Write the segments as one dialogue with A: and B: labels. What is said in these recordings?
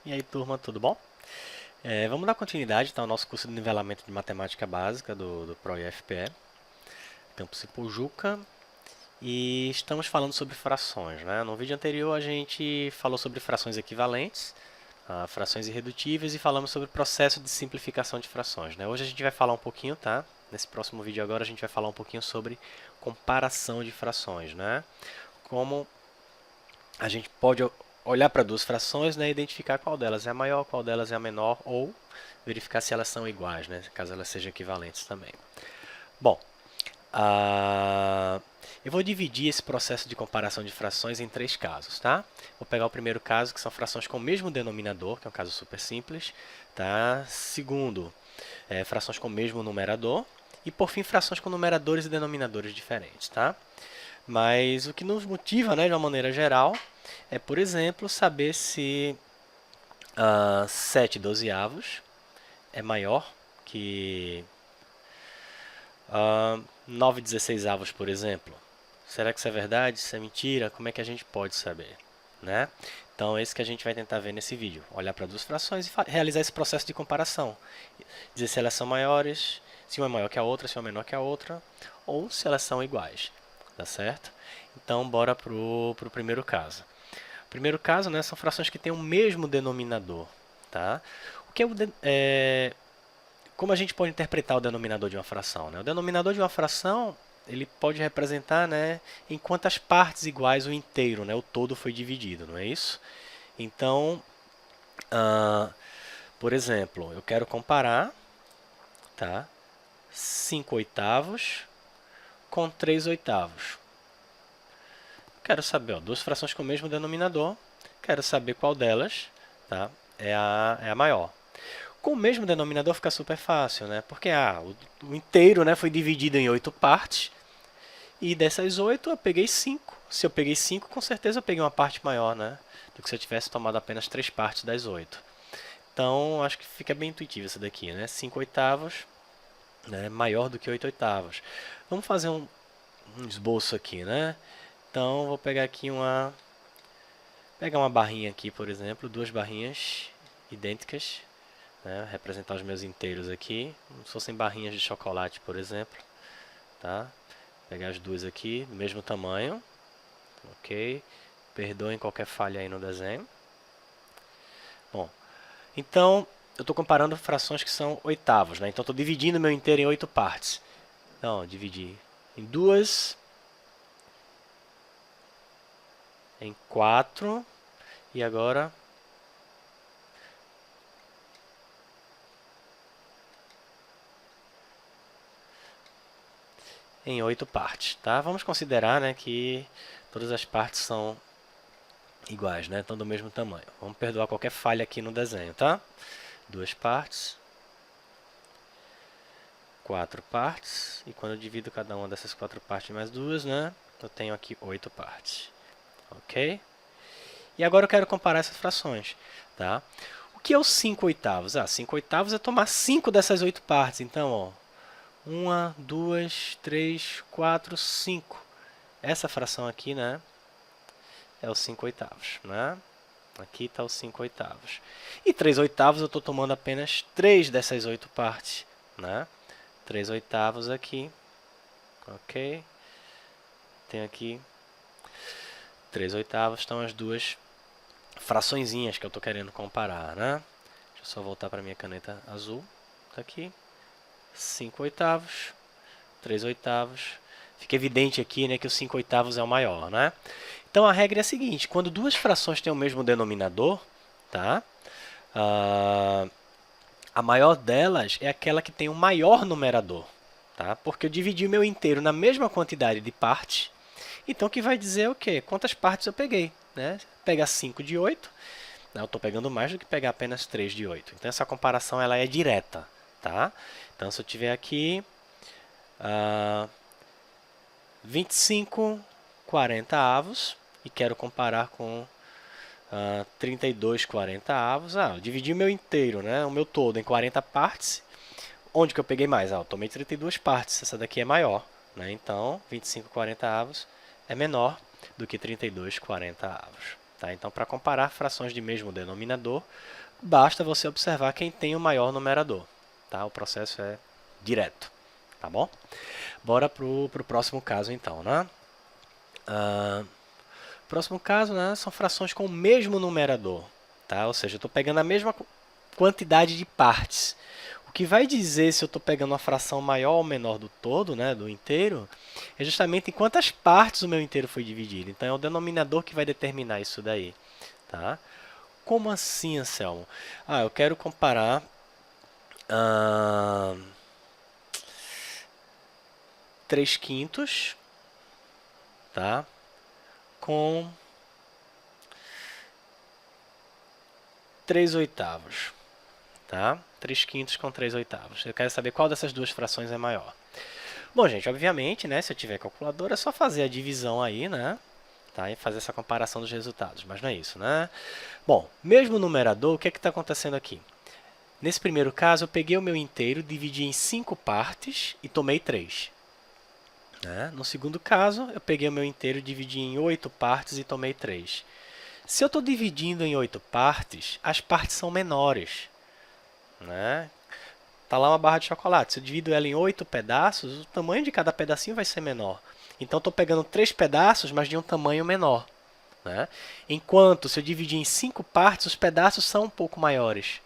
A: E aí, turma, tudo bom? Vamos dar continuidade ao nosso curso de nivelamento de matemática básica do ProIFPE, Campus Ipojuca, e estamos falando sobre frações, né? No vídeo anterior a gente falou sobre frações equivalentes, frações irredutíveis e falamos sobre o processo de simplificação de frações, né? Hoje a gente vai falar um pouquinho, tá? Nesse próximo vídeo agora a gente vai falar um pouquinho sobre comparação de frações, né? Como a gente pode olhar para duas frações, né, e identificar qual delas é a maior, qual delas é a menor, ou verificar se elas são iguais, né, caso elas sejam equivalentes também. Bom, eu vou dividir esse processo de comparação de frações em três casos, tá? Vou pegar o primeiro caso, que são frações com o mesmo denominador, que é um caso super simples, tá? Segundo, frações com o mesmo numerador. E, por fim, frações com numeradores e denominadores diferentes, tá? Mas o que nos motiva, né, de uma maneira geral, é, por exemplo, saber se 7 dozeavos é maior que 9 dezesseisavos, por exemplo. Será que isso é verdade? Isso é mentira? Como é que a gente pode saber? Né? Então, é isso que a gente vai tentar ver nesse vídeo. Olhar para duas frações e realizar esse processo de comparação. Dizer se elas são maiores, se uma é maior que a outra, se uma é menor que a outra, ou se elas são iguais. Tá certo? Então, bora pro primeiro caso. O primeiro caso, né, são frações que têm o mesmo denominador. Tá? O que como a gente pode interpretar o denominador de uma fração? Né? O denominador de uma fração ele pode representar, né, em quantas partes iguais o inteiro, né, o todo foi dividido, não é isso? Então, por exemplo, eu quero comparar, tá, 5 oitavos com 3 oitavos. Quero saber, ó, duas frações com o mesmo denominador, quero saber qual delas, tá, é a maior. Com o mesmo denominador fica super fácil, né? Porque o inteiro, né, foi dividido em 8 partes, e dessas 8 eu peguei 5. Se eu peguei 5, com certeza eu peguei uma parte maior, né, do que se eu tivesse tomado apenas 3 partes das 8. Então, acho que fica bem intuitivo isso daqui, né? 5 oitavos, né, maior do que 8 oitavos. Vamos fazer um esboço aqui, né? Então, vou pegar aqui pegar uma barrinha aqui, por exemplo, duas barrinhas idênticas, né? Representar os meus inteiros aqui, como se fossem barrinhas de chocolate, por exemplo, tá? Pegar as duas aqui, do mesmo tamanho, ok? Perdoem qualquer falha aí no desenho. Bom, então eu estou comparando frações que são oitavos, né? Então estou dividindo meu inteiro em 8 partes. Então, dividi em duas, em 4 e agora em 8 partes, tá? Vamos considerar, né, que todas as partes são iguais, né? Estão do mesmo tamanho. Vamos perdoar qualquer falha aqui no desenho, tá? Duas partes, 4 partes, e quando eu divido cada uma dessas 4 partes mais duas, né, eu tenho aqui 8 partes, ok? E agora eu quero comparar essas frações, tá? O que é os 5 oitavos? 5 oitavos é tomar 5 dessas 8 partes, então, ó, 1, 2, 3, 4, 5. Essa fração aqui, né, é os 5 oitavos, né? Aqui está os 5 oitavos. E 3 oitavos eu estou tomando apenas 3 dessas 8 partes, né? 3 oitavos aqui, ok? Tem aqui 3 oitavos, estão as duas fraçõezinhas que eu estou querendo comparar, né? Deixa eu só voltar para a minha caneta azul, tá aqui. 5 oitavos, 3 oitavos. Fica evidente aqui, né, que o 5 oitavos é o maior, né? Então a regra é a seguinte: quando duas frações têm o mesmo denominador, tá? A maior delas é aquela que tem o maior numerador, tá? Porque eu dividi o meu inteiro na mesma quantidade de partes, então o que vai dizer o quê? Quantas partes eu peguei, né? Pegar 5 de 8, eu estou pegando mais do que pegar apenas 3 de 8. Então essa comparação ela é direta, tá? Então se eu tiver aqui 25 40avos e quero comparar com 32 40avos, eu dividi o meu inteiro, né, o meu todo, em 40 partes. Onde que eu peguei mais? Eu tomei 32 partes, essa daqui é maior, né? Então 25 40avos é menor do que 32 40avos. Tá? Então, para comparar frações de mesmo denominador, basta você observar quem tem o maior numerador. Tá? O processo é direto. Tá bom? Bora para o próximo caso, então. Né? Próximo caso, né, são frações com o mesmo numerador. Tá? Ou seja, eu estou pegando a mesma quantidade de partes. O que vai dizer se eu estou pegando uma fração maior ou menor do todo, né, do inteiro, é justamente em quantas partes o meu inteiro foi dividido. Então, é o denominador que vai determinar isso daí. Tá? Como assim, Anselmo? Eu quero comparar 3/5, tá, com 3/8. Tá? 3/5 com 3/8. Eu quero saber qual dessas duas frações é maior. Bom, gente, obviamente, né, se eu tiver calculadora, é só fazer a divisão aí, né? Tá? E fazer essa comparação dos resultados, mas não é isso, né? Bom, mesmo numerador, o que é que está acontecendo aqui? Nesse primeiro caso, eu peguei o meu inteiro, dividi em 5 partes e tomei 3. Né? No segundo caso, eu peguei o meu inteiro, dividi em 8 partes e tomei 3. Se eu estou dividindo em 8 partes, as partes são menores. Né? Tá lá uma barra de chocolate. Se eu divido ela em 8 pedaços, o tamanho de cada pedacinho vai ser menor. Então, estou pegando 3 pedaços, mas de um tamanho menor. Né? Enquanto, se eu dividir em 5 partes, os pedaços são um pouco maiores.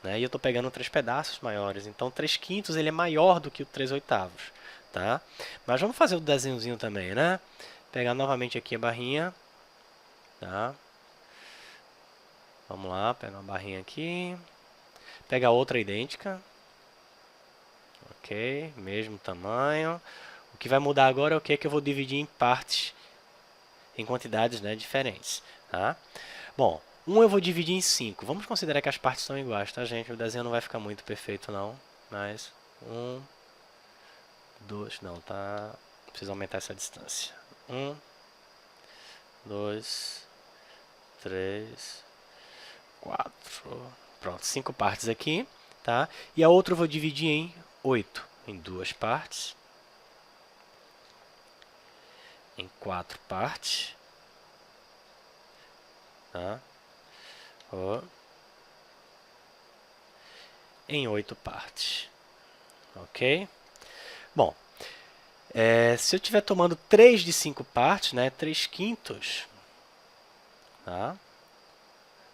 A: Né? E eu estou pegando 3 pedaços maiores. Então, 3/5 ele é maior do que o 3/8. Tá? Mas vamos fazer o desenhozinho também. Né? Pegar novamente aqui a barrinha. Tá? Vamos lá, pegar uma barrinha aqui. Pegar outra idêntica. Ok, mesmo tamanho. O que vai mudar agora é o que eu vou dividir em partes, em quantidades, né, diferentes. Tá? Bom, eu vou dividir em 5. Vamos considerar que as partes são iguais, tá, gente? O desenho não vai ficar muito perfeito, não. Mas 2, não, tá? Preciso aumentar essa distância. 2, 3, 4. Pronto, 5 partes aqui, tá? E a outra eu vou dividir em 8, em 2 partes. Em 4 partes. Tá? Em 8 partes. Ok? Bom, se eu estiver tomando 3 de 5 partes, né, 3/5, tá?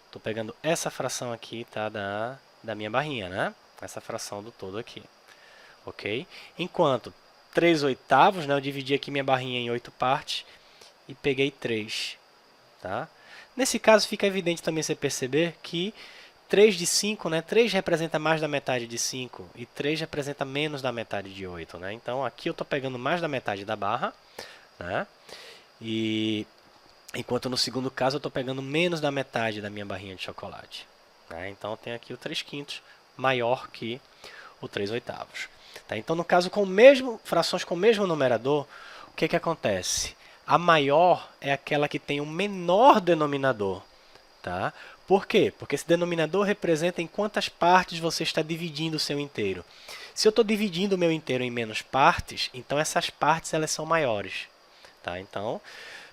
A: Estou pegando essa fração aqui, tá, da minha barrinha, né? Essa fração do todo aqui. Ok? Enquanto 3/8, né, eu dividi aqui minha barrinha em 8 partes e peguei 3. Tá? Nesse caso, fica evidente também você perceber que 3 de 5, né? 3 representa mais da metade de 5 e 3 representa menos da metade de 8. Né? Então, aqui eu estou pegando mais da metade da barra. Né? E enquanto no segundo caso, eu estou pegando menos da metade da minha barrinha de chocolate. Né? Então, eu tenho aqui o 3/5 maior que o 3/8. Tá? Então, no caso, frações com o mesmo numerador, o que acontece? A maior é aquela que tem o menor denominador. Tá? Por quê? Porque esse denominador representa em quantas partes você está dividindo o seu inteiro. Se eu estou dividindo o meu inteiro em menos partes, então essas partes elas são maiores. Tá? Então,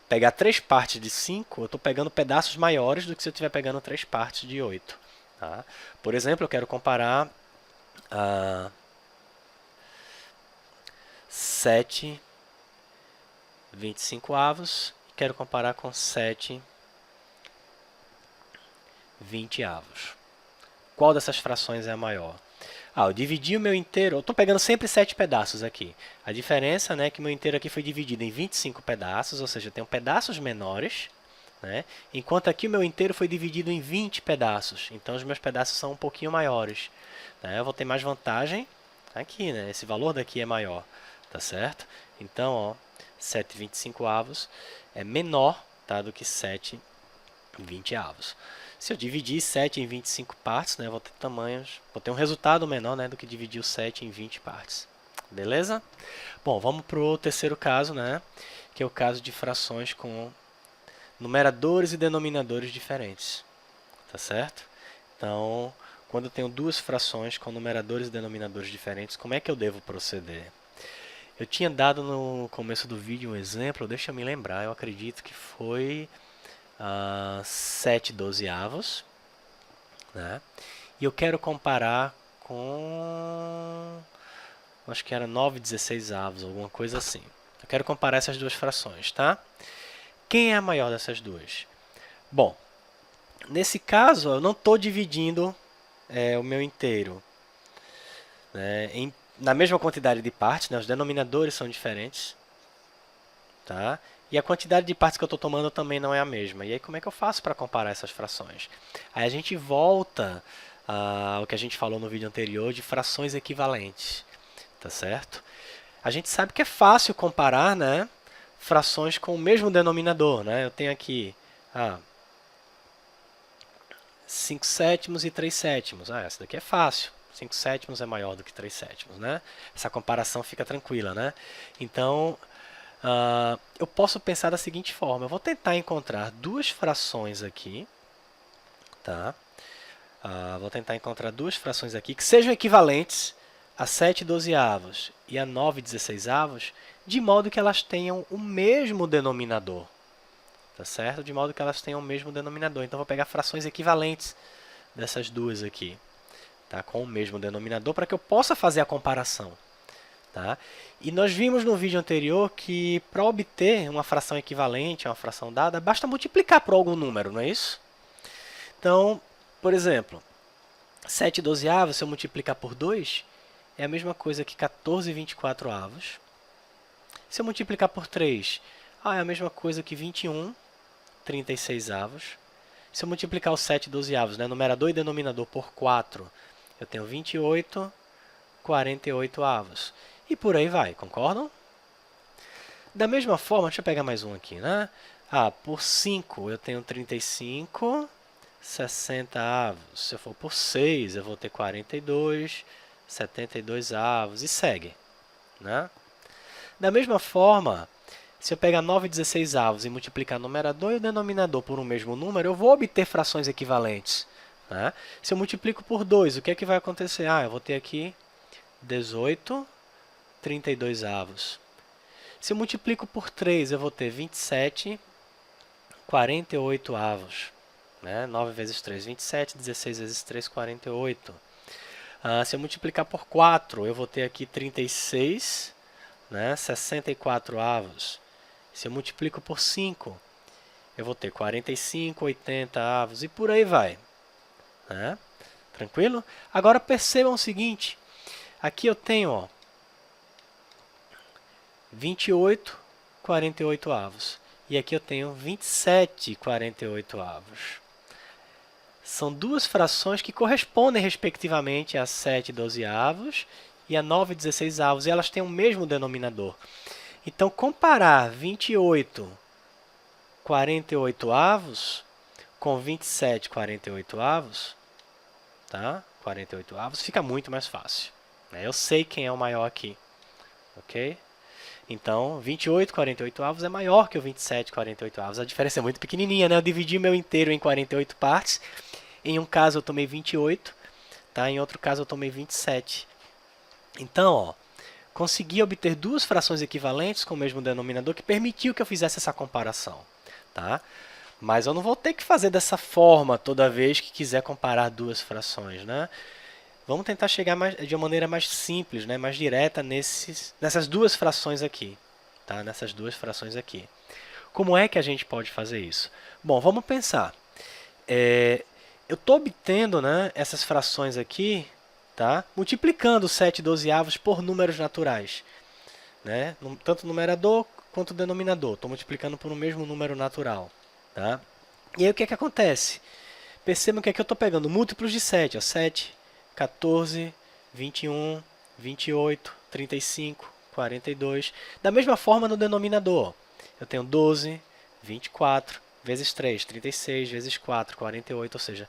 A: pegar 3 partes de 5, eu estou pegando pedaços maiores do que se eu estiver pegando 3 partes de 8. Tá? Por exemplo, eu quero comparar 7/25 e quero comparar com 7/20. Qual dessas frações é a maior? Eu dividi o meu inteiro, eu estou pegando sempre 7 pedaços aqui. A diferença, né, é que o meu inteiro aqui foi dividido em 25 pedaços, ou seja, eu tenho pedaços menores, né, enquanto aqui o meu inteiro foi dividido em 20 pedaços. Então, os meus pedaços são um pouquinho maiores. Né, eu vou ter mais vantagem aqui, né, esse valor daqui é maior, tá certo? Então, ó, 7/25 é menor, tá, do que 7/20. Se eu dividir 7 em 25 partes, né, vou ter um resultado menor, né, do que dividir o 7 em 20 partes. Beleza? Bom, vamos para o terceiro caso, né, que é o caso de frações com numeradores e denominadores diferentes. Tá certo? Então, quando eu tenho duas frações com numeradores e denominadores diferentes, como é que eu devo proceder? Eu tinha dado no começo do vídeo um exemplo, deixa eu me lembrar, eu acredito que foi 7 dozeavos, né? E eu quero comparar com, acho que era 9 dezesseisavos, alguma coisa assim. Eu quero comparar essas duas frações, tá? Quem é a maior dessas duas? Bom, nesse caso, eu não estou dividindo o meu inteiro, né, na mesma quantidade de partes, né, os denominadores são diferentes, tá? E a quantidade de partes que eu estou tomando também não é a mesma. E aí, como é que eu faço para comparar essas frações? Aí a gente volta ao que a gente falou no vídeo anterior de frações equivalentes, tá certo? A gente sabe que é fácil comparar, né, frações com o mesmo denominador, né? Eu tenho aqui 5 sétimos e 3 sétimos. Essa daqui é fácil. 5 sétimos é maior do que 3 sétimos, né? Essa comparação fica tranquila, né? Então, eu posso pensar da seguinte forma. Eu vou tentar encontrar duas frações aqui, tá? Vou tentar encontrar duas frações aqui que sejam equivalentes a 7 dozeavos e a 9 dezesseisavos, de modo que elas tenham o mesmo denominador, tá certo? De modo que elas tenham o mesmo denominador. Então, vou pegar frações equivalentes dessas duas aqui, tá? Com o mesmo denominador, para que eu possa fazer a comparação. Tá? E nós vimos no vídeo anterior que para obter uma fração equivalente a uma fração dada, basta multiplicar por algum número, não é isso? Então, por exemplo, 7 dozeavos, se eu multiplicar por 2, é a mesma coisa que 14 24avos. Se eu multiplicar por 3, é a mesma coisa que 21 36avos. Se eu multiplicar os 7 dozeavos, né, numerador e denominador, por 4, eu tenho 28 48avos. E por aí vai, concordam? Da mesma forma, deixa eu pegar mais um aqui, né? Por 5 eu tenho 35 60avos. Se eu for por 6, eu vou ter 42 72avos e segue, né? Da mesma forma, se eu pegar 9 16avos e multiplicar o numerador e o denominador por um mesmo número, eu vou obter frações equivalentes, né? Se eu multiplico por 2, o que é que vai acontecer? Eu vou ter aqui 18 32avos. Se eu multiplico por 3, eu vou ter 27 48avos. Né? 9 vezes 3, 27. 16 vezes 3, 48. Se eu multiplicar por 4, eu vou ter aqui 36, né? 64avos. Se eu multiplico por 5, eu vou ter 45, 80avos e por aí vai. Né? Tranquilo? Agora percebam o seguinte. Aqui eu tenho 28 48avos. E aqui eu tenho 27 48avos. São duas frações que correspondem, respectivamente, a 7 dozeavos e a 9 16avos. E elas têm o mesmo denominador. Então, comparar 28 48avos com 27 48avos, tá? 48avos, fica muito mais fácil. Eu sei quem é o maior aqui. Ok? Então, 28 48avos é maior que o 27 48avos. A diferença é muito pequenininha, né? Eu dividi meu inteiro em 48 partes. Em um caso eu tomei 28, tá? Em outro caso eu tomei 27. Então, consegui obter duas frações equivalentes com o mesmo denominador que permitiu que eu fizesse essa comparação, tá? Mas eu não vou ter que fazer dessa forma toda vez que quiser comparar duas frações, né? Vamos tentar chegar de uma maneira mais simples, né, mais direta nessas duas frações aqui. Tá? Nessas duas frações aqui. Como é que a gente pode fazer isso? Bom, vamos pensar. Eu estou obtendo, né, essas frações aqui, tá, multiplicando 7 dozeavos por números naturais. Né? Tanto o numerador quanto o denominador. Estou multiplicando por um mesmo número natural. Tá? E aí o que é que acontece? Percebam que aqui eu estou pegando múltiplos de 7. 7, 14, 21, 28, 35, 42. Da mesma forma no denominador, eu tenho 12, 24, vezes 3, 36, vezes 4, 48. Ou seja,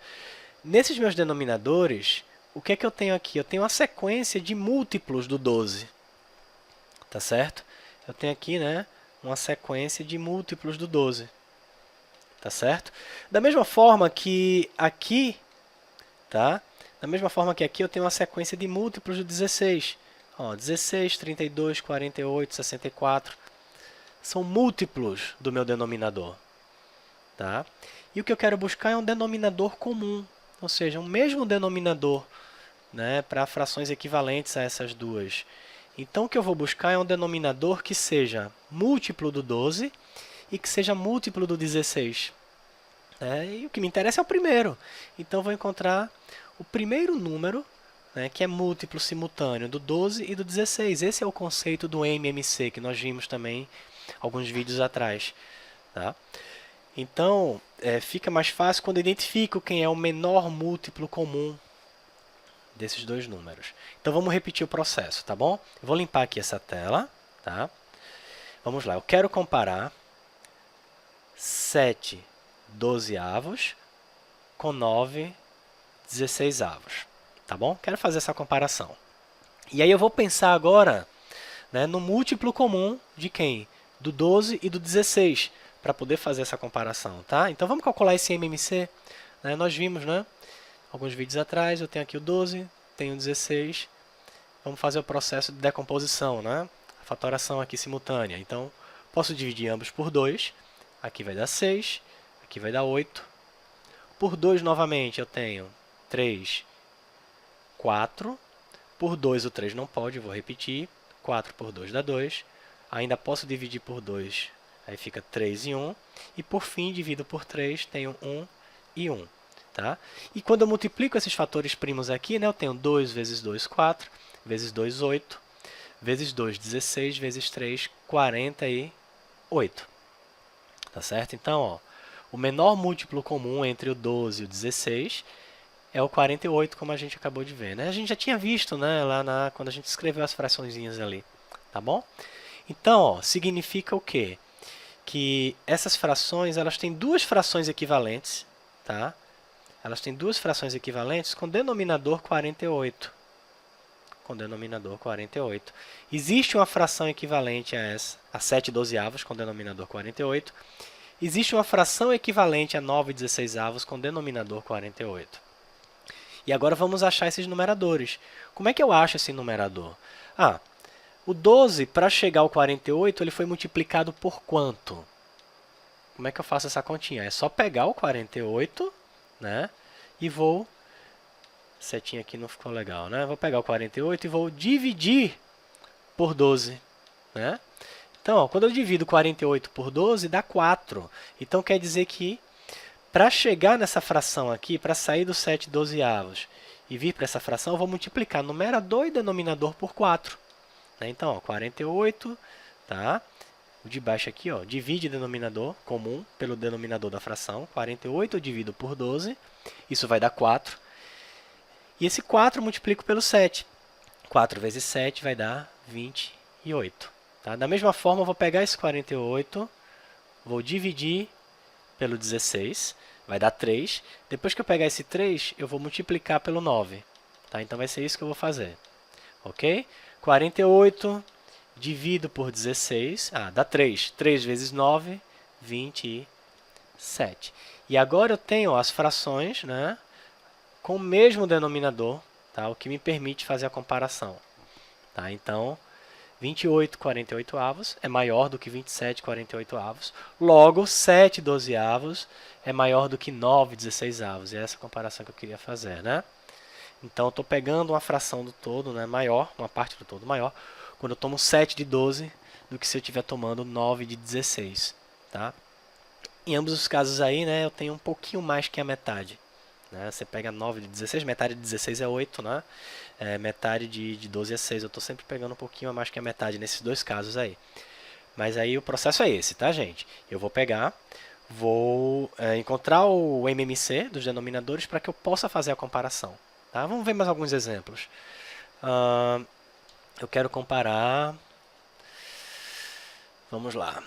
A: nesses meus denominadores, o que é que eu tenho aqui? Eu tenho uma sequência de múltiplos do 12. Tá certo? Eu tenho aqui, né, uma sequência de múltiplos do 12. Tá certo? Da mesma forma que aqui, tá? Da mesma forma que aqui eu tenho uma sequência de múltiplos do 16. 16, 32, 48, 64. São múltiplos do meu denominador. tá? E o que eu quero buscar é um denominador comum, ou seja, um mesmo denominador, né, para frações equivalentes a essas duas. Então, o que eu vou buscar é um denominador que seja múltiplo do 12 e que seja múltiplo do 16. E o que me interessa é o primeiro. Então, vou encontrar o primeiro número, né, que é múltiplo simultâneo do 12 e do 16. Esse é o conceito do MMC, que nós vimos também alguns vídeos atrás. Tá? Então, fica mais fácil quando eu identifico quem é o menor múltiplo comum desses dois números. Então, vamos repetir o processo, tá bom? Eu vou limpar aqui essa tela. Tá? Vamos lá, eu quero comparar 7 dozeavos com 9 16avos. Tá bom? Quero fazer essa comparação. E aí eu vou pensar agora, né, no múltiplo comum de quem? Do 12 e do 16, para poder fazer essa comparação. Tá? Então, vamos calcular esse MMC. Né? Nós vimos, né, alguns vídeos atrás, eu tenho aqui o 12, tenho o 16. Vamos fazer o processo de decomposição, né? A fatoração aqui simultânea. Então, posso dividir ambos por 2. Aqui vai dar 6, aqui vai dar 8. Por 2, novamente, eu tenho 3, 4. Por 2, o 3 não pode, eu vou repetir. 4 por 2 dá 2. Ainda posso dividir por 2, aí fica 3 e 1. E, por fim, divido por 3, tenho 1 e 1. Tá? E quando eu multiplico esses fatores primos aqui, né, eu tenho 2 vezes 2, 4, vezes 2, 8, vezes 2, 16, vezes 3, 48. Tá certo? Então, ó, o menor múltiplo comum entre o 12 e o 16 é o 48, como a gente acabou de ver. Né? A gente já tinha visto, né, lá quando a gente escreveu as fraçõezinhas ali. Tá bom? Então, ó, significa o quê? Que essas frações, elas têm duas frações equivalentes, tá? Elas têm duas frações equivalentes com denominador 48. Com denominador 48. Existe uma fração equivalente a essa, a 7 dozeavos com denominador 48. Existe uma fração equivalente a 9 16avos com denominador 48. E agora vamos achar esses numeradores. Como é que eu acho esse numerador? O 12, para chegar ao 48, ele foi multiplicado por quanto? Como é que eu faço essa continha? É só pegar o 48, né? E vou... Setinha aqui não ficou legal, né? Vou pegar o 48 e vou dividir por 12, né? Então, ó, quando eu divido 48 por 12, dá 4. Então, quer dizer que para chegar nessa fração aqui, para sair do 7 dozeavos e vir para essa fração, eu vou multiplicar numerador e denominador por 4. Né? Então, ó, 48, tá? O de baixo aqui, ó, divide o denominador comum pelo denominador da fração. 48 eu divido por 12, isso vai dar 4. E esse 4 eu multiplico pelo 7. 4 vezes 7 vai dar 28. Tá? Da mesma forma, eu vou pegar esse 48, vou dividir pelo 16, vai dar 3. Depois que eu pegar esse 3, eu vou multiplicar pelo 9. Tá? Então, vai ser isso que eu vou fazer. Ok? 48 divido por 16, dá 3. 3 vezes 9, 27. E agora eu tenho as frações, né, com o mesmo denominador, tá? O que me permite fazer a comparação. Tá? Então, 28 48avos é maior do que 27 48avos. Logo, 7 dozeavos é maior do que 9 16avos. E é essa a comparação que eu queria fazer, né? Então, eu estou pegando uma fração do todo, né, maior, uma parte do todo maior, quando eu tomo 7 de 12 do que se eu estiver tomando 9 de 16. Tá? Em ambos os casos aí, né, eu tenho um pouquinho mais que a metade. Né? Você pega 9 de 16, metade de 16 é 8, né? Metade de 12 é 6. Eu estou sempre pegando um pouquinho a mais que a metade nesses dois casos aí. Mas aí o processo é esse, tá, gente? Eu vou pegar, vou encontrar o MMC dos denominadores para que eu possa fazer a comparação. Tá? Vamos ver mais alguns exemplos. Eu quero comparar... Vamos lá.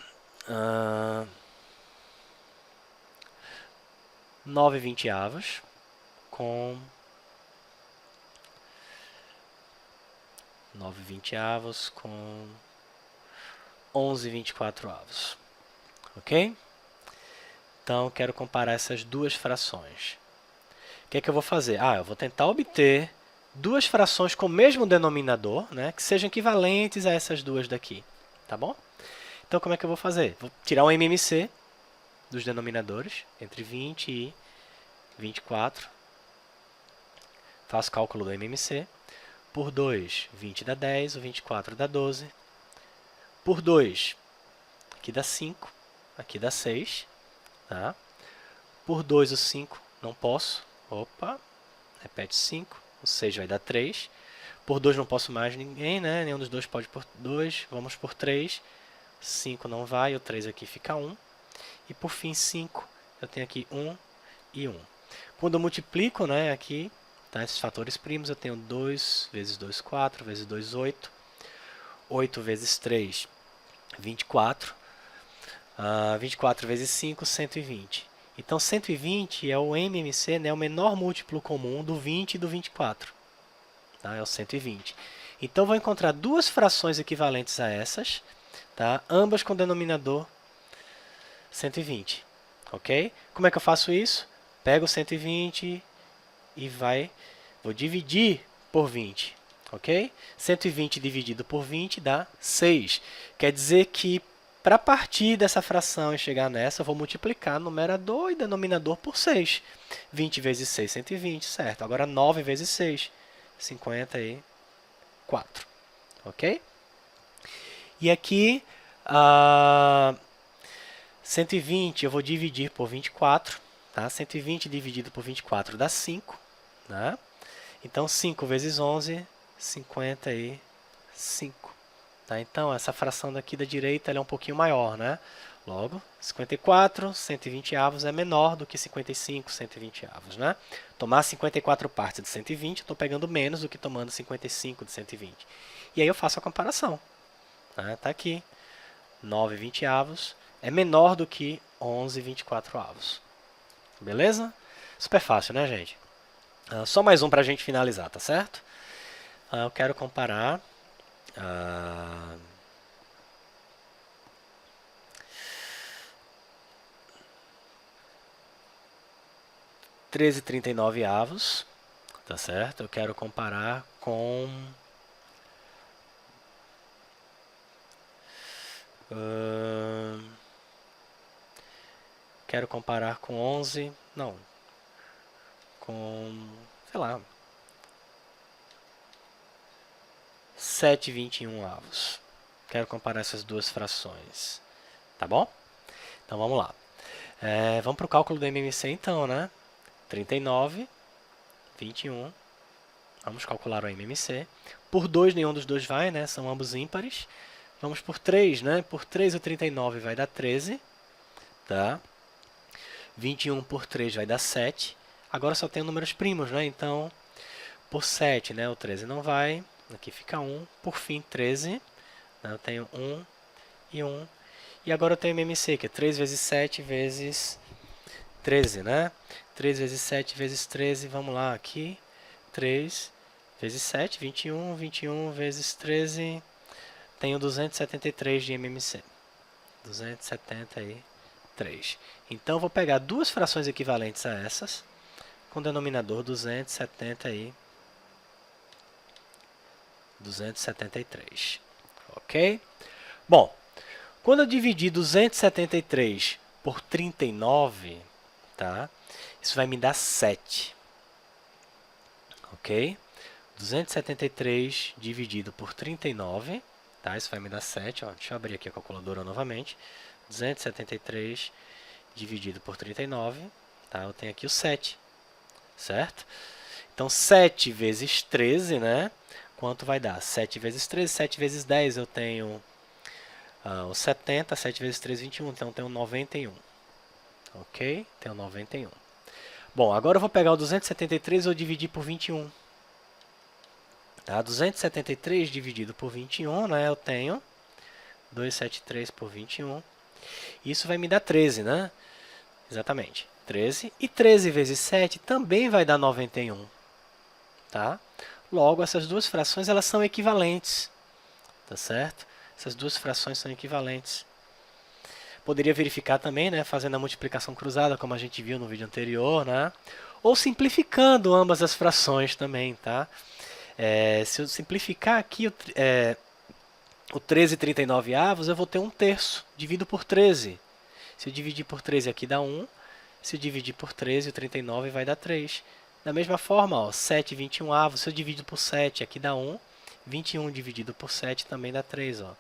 A: 9 20avos com 9 20avos com 11 24avos. Ok? Então, eu quero comparar essas duas frações. O que é que eu vou fazer? Eu vou tentar obter duas frações com o mesmo denominador, né, que sejam equivalentes a essas duas daqui. Tá bom? Então, como é que eu vou fazer? Vou tirar um MMC, dos denominadores, entre 20 e 24. Faço o cálculo do MMC. Por 2, 20 dá 10, o 24 dá 12. Por 2, aqui dá 5, aqui dá 6. Tá? Por 2, o 5, não posso. Opa, repete 5, o 6 vai dar 3. Por 2 não posso mais ninguém, né? Nenhum dos dois pode por 2. Vamos por 3. 5 não vai, o 3 aqui fica 1. E por fim 5, eu tenho aqui 1 e 1. Quando eu multiplico, né, aqui, tá, esses fatores primos, eu tenho 2 vezes 2, 4, vezes 2, 8. 8 vezes 3, 24. 24 vezes 5, 120. Então 120 é o MMC, né, o menor múltiplo comum do 20 e do 24. Tá? É o 120. Então vou encontrar duas frações equivalentes a essas, tá? Ambas com denominador 120. Ok? Como é que eu faço isso? Pego o 120 e vou dividir por 20. Ok? 120 dividido por 20 dá 6. Quer dizer que para partir dessa fração e chegar nessa, eu vou multiplicar numerador e denominador por 6. 20 vezes 6, 120, certo. Agora 9 vezes 6, 54. Ok? E aqui, 120 eu vou dividir por 24. Tá? 120 dividido por 24 dá 5. Né? Então, 5 vezes 11, 55. Tá? Então, essa fração daqui da direita ela é um pouquinho maior. Né? Logo, 54, 120 avos é menor do que 55, 120 avos. Né? Tomar 54 partes de 120, eu estou pegando menos do que tomando 55 de 120. E aí eu faço a comparação. Tá aqui, 9 20 avos é menor do que 11 24 avos. Beleza? Super fácil, né, gente? Só mais um para a gente finalizar, tá certo? Eu quero comparar 13,39 avos, tá certo? Eu quero comparar com quero comparar com 11, não, com, sei lá, 7,21 avos. Quero comparar essas duas frações, tá bom? Então vamos lá. Vamos para o cálculo do MMC então, né? 39, 21. Vamos calcular o MMC. Por 2, nenhum dos dois vai, né? São ambos ímpares. Vamos por 3, né? Por 3, o 39 vai dar 13. Tá? 21 por 3 vai dar 7. Agora só tem números primos, né? Então, por 7, né? O 13 não vai. Aqui fica 1. Por fim, 13. Né? Eu tenho 1 e 1. E agora eu tenho MMC, que é 3 vezes 7 vezes 13, né? 3 vezes 7 vezes 13, vamos lá, aqui. 3 vezes 7, 21. 21 vezes 13, tenho 273 de MMC. 273. Então, vou pegar duas frações equivalentes a essas, com o denominador 273. Ok? Bom, quando eu dividir 273 por 39, tá? Isso vai me dar 7. Ok? 273 dividido por 39, tá? Isso vai me dar 7. Ó. Deixa eu abrir aqui a calculadora novamente. 273 dividido por 39, tá? Eu tenho aqui o 7, certo? Então, 7 vezes 13, né? Quanto vai dar? 7 vezes 13, 7 vezes 10, eu tenho o 70, 7 vezes 3, 21, então eu tenho 91. Ok? Tenho 91. Bom, agora eu vou pegar o 273 e vou dividir por 21. Tá? 273 dividido por 21, né? Eu tenho 273 por 21. Isso vai me dar 13, né? Exatamente, 13. E 13 vezes 7 também vai dar 91. Tá? Logo, essas duas frações elas são equivalentes. Tá certo? Essas duas frações são equivalentes. Poderia verificar também, né, fazendo a multiplicação cruzada, como a gente viu no vídeo anterior, né? Ou simplificando ambas as frações também, tá? Se eu simplificar aqui o 13,39 avos, eu vou ter 1/3 dividido por 13. Se eu dividir por 13 aqui dá 1. Se eu dividir por 13, o 39 vai dar 3. Da mesma forma, ó, 7 21avos, se eu divido por 7, aqui dá 1. 21 dividido por 7 também dá 3. Ó.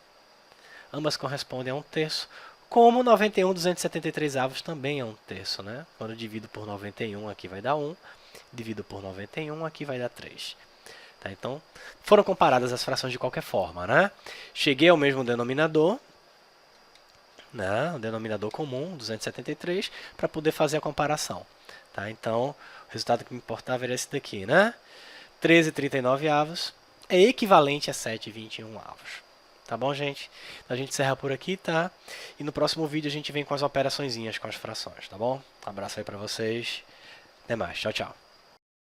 A: Ambas correspondem a 1/3. Como 91 273avos também é 1/3. Né? Quando eu divido por 91, aqui vai dar 1. Divido por 91, aqui vai dar 3. Tá? Então, foram comparadas as frações de qualquer forma. Né? Cheguei ao mesmo denominador. Né, o denominador comum, 273, para poder fazer a comparação. Tá? Então, o resultado que me importava era esse daqui. Né? 13,39avos é equivalente a 7,21avos. Tá bom, gente? Então, a gente encerra por aqui, tá? E no próximo vídeo a gente vem com as operaçõezinhas com as frações, tá bom? Um abraço aí para vocês. Até mais. Tchau, tchau.